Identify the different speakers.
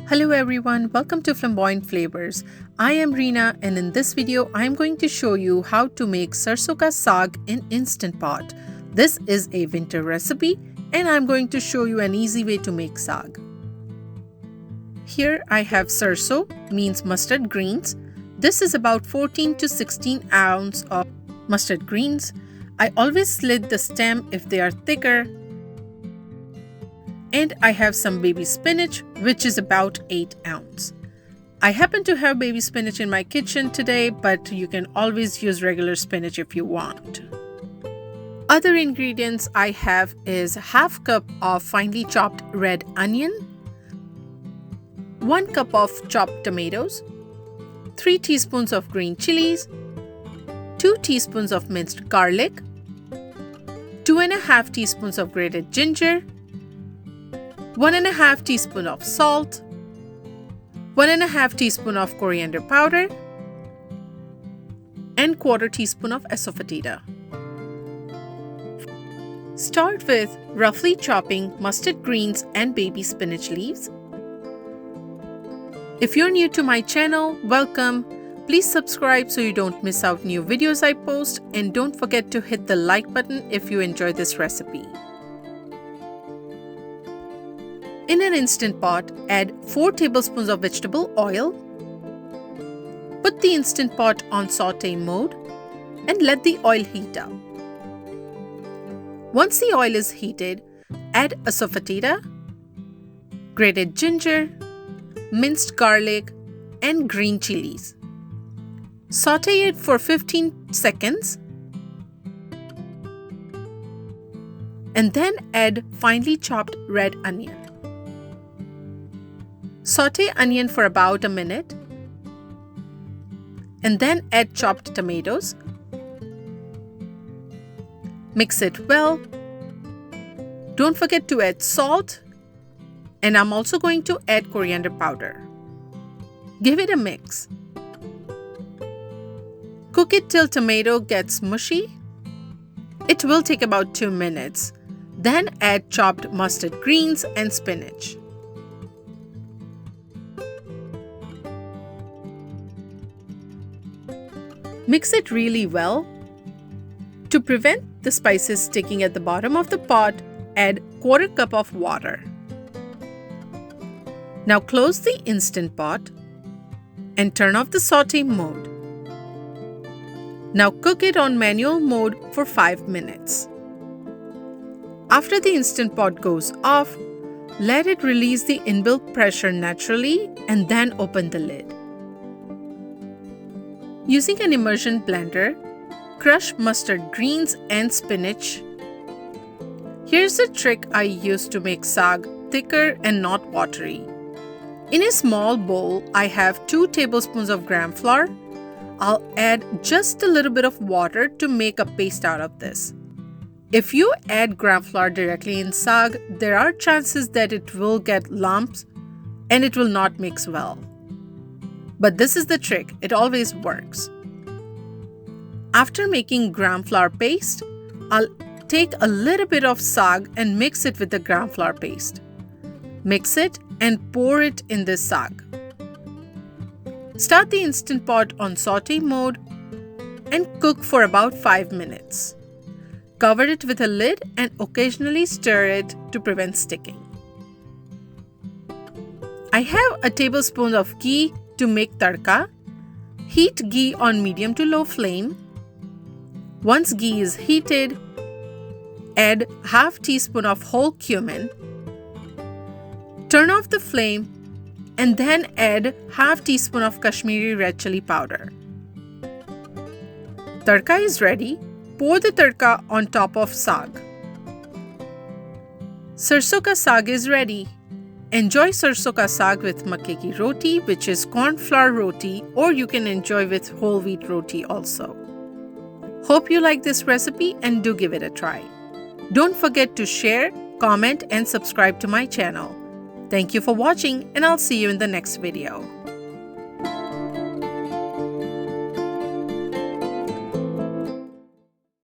Speaker 1: Hello everyone, welcome to Flamboyant Flavors. I am Reena and in this video I am going to show you how to make Sarson Ka Saag in Instant Pot. This is a winter recipe and I am going to show you an easy way to make saag. Here I have sarso, means mustard greens. This is about 14 to 16 ounces of mustard greens. I always slit the stem if they are thicker. And I have some baby spinach, which is about 8 ounces. I happen to have baby spinach in my kitchen today, but you can always use regular spinach if you want. Other ingredients I have is half cup of finely chopped red onion, 1 cup of chopped tomatoes, 3 teaspoons of green chilies, 2 teaspoons of minced garlic, 2.5 teaspoons of grated ginger, 1.5 teaspoon of salt, 1.5 teaspoon of coriander powder, and 1/4 teaspoon of asafoetida. Start with roughly chopping mustard greens and baby spinach leaves. If you're new to my channel, welcome. Please subscribe so you don't miss out new videos I post, and don't forget to hit the like button if you enjoy this recipe. In an Instant Pot, add 4 tablespoons of vegetable oil. Put the Instant Pot on saute mode and let the oil heat up. Once the oil is heated, add asafoetida, grated ginger, minced garlic, and green chilies. Saute it for 15 seconds and then add finely chopped red onion. Saute onion for about a minute and then add chopped tomatoes. Mix it well. Don't forget to add salt, and I'm also going to add coriander powder. Give it a mix. Cook it till tomato gets mushy. It will take about 2 minutes. Then add chopped mustard greens and spinach. Mix it really well. To prevent the spices sticking at the bottom of the pot, add 1/4 cup of water. Now close the Instant Pot and turn off the saute mode. Now cook it on manual mode for 5 minutes. After the Instant Pot goes off, let it release the inbuilt pressure naturally and then open the lid. Using an immersion blender, crush mustard greens and spinach. Here's a trick I use to make saag thicker and not watery. In a small bowl, I have 2 tablespoons of gram flour. I'll add just a little bit of water to make a paste out of this. If you add gram flour directly in saag, there are chances that it will get lumps and it will not mix well. But this is the trick, it always works. After making gram flour paste, I'll take a little bit of saag and mix it with the gram flour paste. Mix it and pour it in this saag. Start the Instant Pot on saute mode and cook for about 5 minutes. Cover it with a lid and occasionally stir it to prevent sticking. I have a tablespoon of ghee to make tadka. Heat ghee on medium to low flame. Once ghee is heated, add half teaspoon of whole cumin. Turn off the flame and then add half teaspoon of Kashmiri red chili powder. Tadka is ready. Pour the tadka on top of saag. Sarson Ka Saag is ready. Enjoy Sarson Ka Saag with Makki ki roti, which is corn flour roti, or you can enjoy with whole wheat roti also. Hope you like this recipe and do give it a try. Don't forget to share, comment, and subscribe to my channel. Thank you for watching, and I'll see you in the next video.